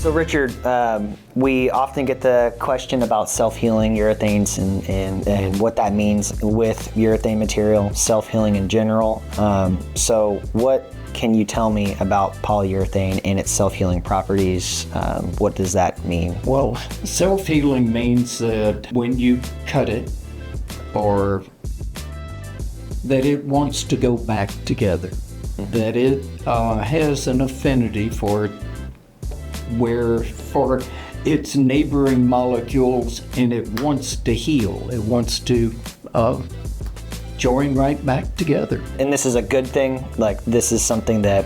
So Richard, we often get the question about self-healing urethanes and what that means with urethane material, self-healing in general. So what can you tell me about polyurethane and its self-healing properties? What does that mean? Well, self-healing means that when you cut it, or that it wants to go back together, that it has an affinity for its neighboring molecules, and it wants to heal. It wants to join right back together. And this is a good thing. Like, this is something that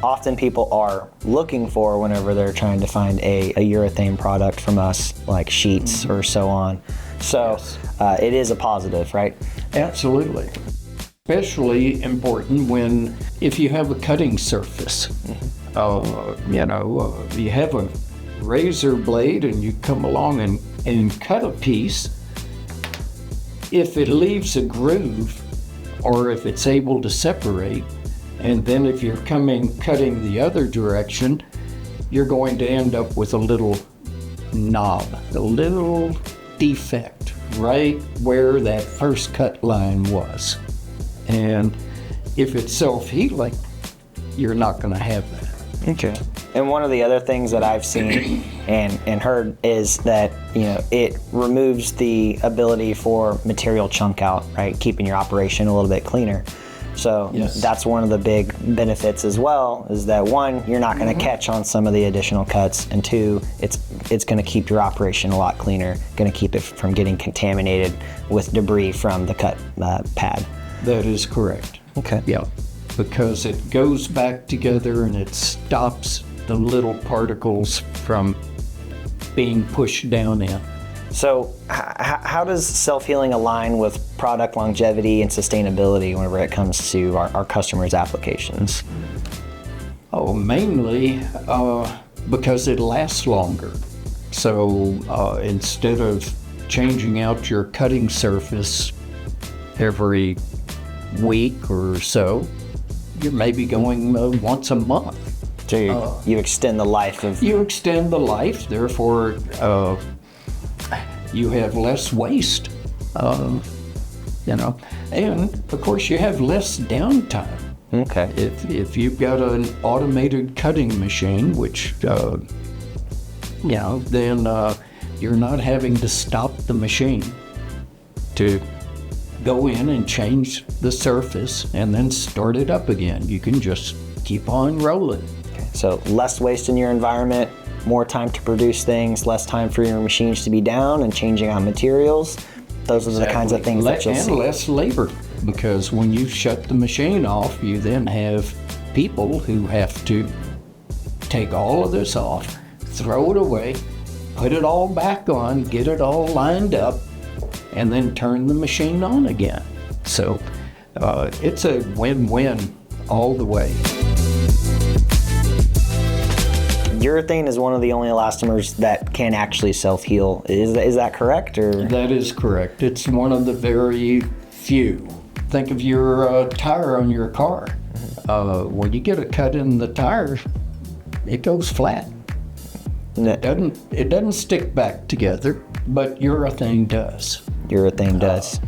often people are looking for whenever they're trying to find a urethane product from us, like sheets or so on. So Yes. It is a positive, right? Absolutely. Especially important if you have a cutting surface. You have a razor blade and you come along and cut a piece. If it leaves a groove, or if it's able to separate, and then if you're cutting the other direction, you're going to end up with a little knob, a little defect right where that first cut line was. And if it's self-healing, you're not going to have that. Okay. And one of the other things that I've seen and heard is that, it removes the ability for material chunk out, right? Keeping your operation a little bit cleaner. So Yes. That's one of the big benefits as well, is that one, you're not going to catch on some of the additional cuts, and two, it's going to keep your operation a lot cleaner, going to keep it from getting contaminated with debris from the cut pad. That is correct. Okay. Yeah, because it goes back together and it stops the little particles from being pushed down in. So how does self-healing align with product longevity and sustainability whenever it comes to our customers' applications? Oh, mainly because it lasts longer. So instead of changing out your cutting surface every week or so, you may be going once a month. So you extend the life of... You extend the life, therefore you have less waste, and of course you have less downtime. Okay. If you've got an automated cutting machine, which, then you're not having to stop the machine to go in and change the surface and then start it up again. You can just keep on rolling. So less waste in your environment, more time to produce things, less time for your machines to be down and changing out materials. Those are the kinds of things that you'll see. And less labor, because when you shut the machine off, you then have people who have to take all of this off, throw it away, put it all back on, get it all lined up, and then turn the machine on again. So it's a win-win all the way. Urethane is one of the only elastomers that can actually self-heal. Is that correct? Or? That is correct. It's one of the very few. Think of your tire on your car. When you get a cut in the tire, it goes flat. It doesn't stick back together, but urethane does. Urethane does.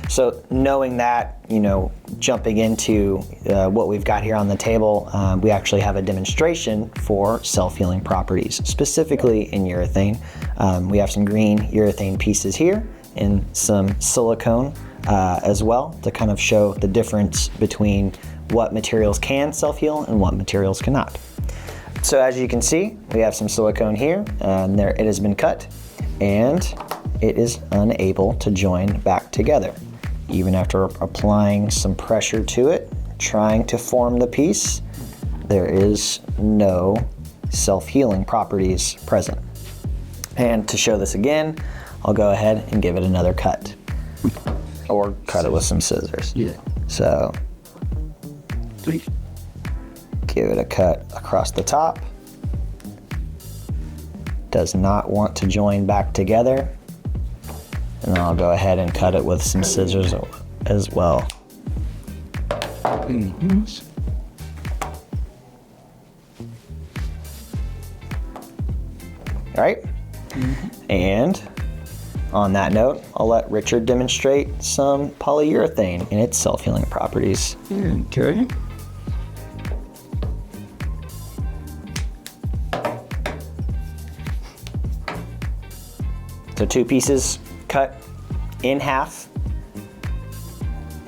So knowing that, jumping into what we've got here on the table, we actually have a demonstration for self-healing properties, specifically in urethane. We have some green urethane pieces here and some silicone as well, to kind of show the difference between what materials can self-heal and what materials cannot. So as you can see, we have some silicone here, and there it has been cut, and it is unable to join back together. Even after applying some pressure to it, trying to form the piece, there is no self-healing properties present. And to show this again, I'll go ahead and give it another cut. Or cut it with some scissors. Yeah. So, give it a cut across the top. Does not want to join back together. And then I'll go ahead and cut it with some scissors as well. right? And on that note, I'll let Richard demonstrate some polyurethane and its self-healing properties. Okay. So 2 pieces cut in half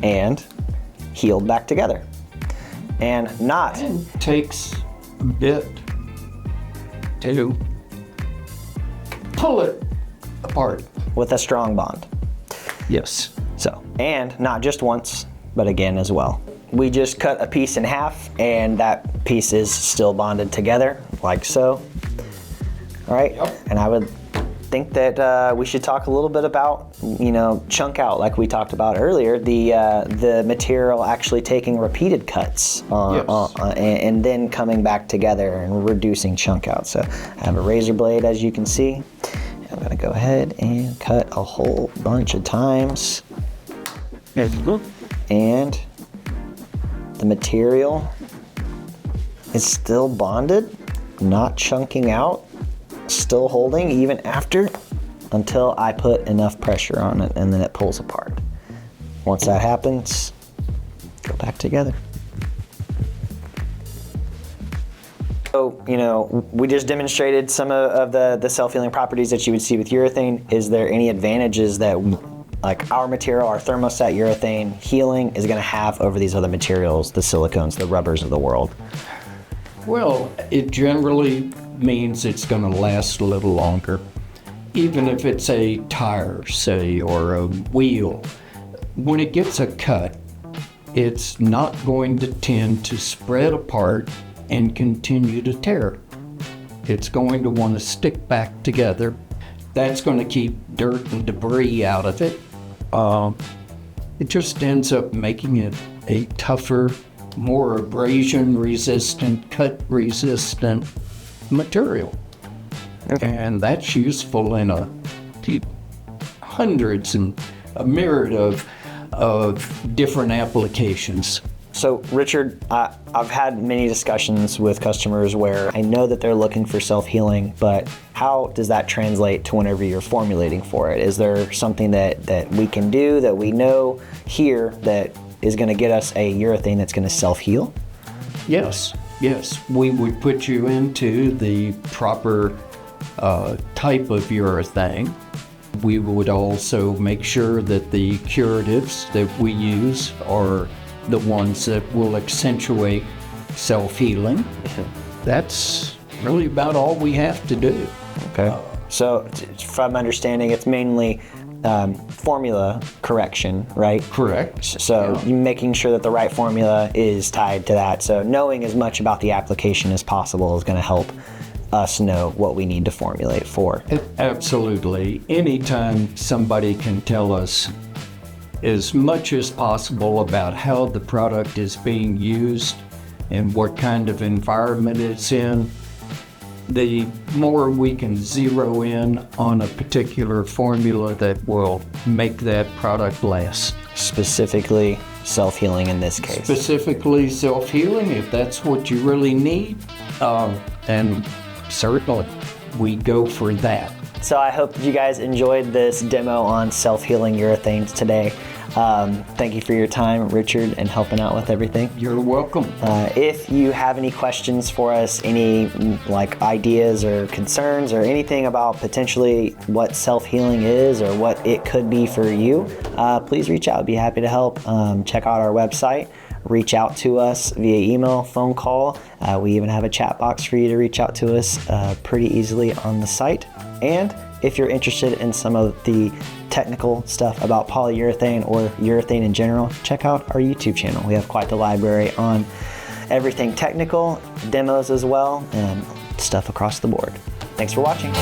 and healed back together. And not It takes a bit to pull it apart. with a strong bond. Yes. So, and not just once, but again as well. We just cut a piece in half and that piece is still bonded together like so. All right, Yep. and I would think that we should talk a little bit about, chunk out like we talked about earlier, the material actually taking repeated cuts and then coming back together and reducing chunk out. So I have a razor blade, as you can see. I'm gonna go ahead and cut a whole bunch of times. And the material is still bonded, not chunking out, still holding even after, until I put enough pressure on it and then it pulls apart. Once that happens, go back together. So, we just demonstrated some of the self-healing properties that you would see with urethane. Is there any advantages that like our material, our thermoset urethane healing is going to have over these other materials, the silicones, the rubbers of the world? Well, it generally means it's going to last a little longer. Even if it's a tire, say, or a wheel, when it gets a cut, it's not going to tend to spread apart and continue to tear. It's going to want to stick back together. That's going to keep dirt and debris out of it. It just ends up making it a tougher, more abrasion resistant, cut resistant material. Okay. And that's useful in hundreds and a myriad of different applications. So, Richard, I've had many discussions with customers where I know that they're looking for self-healing, but how does that translate to whenever you're formulating for it? Is there something that we can do that we know here that is going to get us a urethane that's going to self-heal? Yes. We would put you into the proper type of urethane. We would also make sure that the curatives that we use are the ones that will accentuate self-healing. That's really about all we have to do. Okay. So, from understanding, it's mainly formula correction, right? Correct. So, making sure that the right formula is tied to that. So, knowing as much about the application as possible is going to help us know what we need to formulate for. Absolutely. Anytime somebody can tell us as much as possible about how the product is being used and what kind of environment it's in, the more we can zero in on a particular formula that will make that product last. Specifically, self-healing in this case. Specifically self-healing, if that's what you really need, and certainly we go for that. So I hope you guys enjoyed this demo on self-healing urethanes today. Thank you for your time, Richard, and helping out with everything. You're welcome. If you have any questions for us, any ideas or concerns or anything about potentially what self-healing is or what it could be for you, please reach out. I'd be happy to help. Check out our website. Reach out to us via email, phone call. We even have a chat box for you to reach out to us pretty easily on the site. And if you're interested in some of the technical stuff about polyurethane or urethane in general, check out our YouTube channel. We have quite the library on everything technical, demos as well, and stuff across the board. Thanks for watching.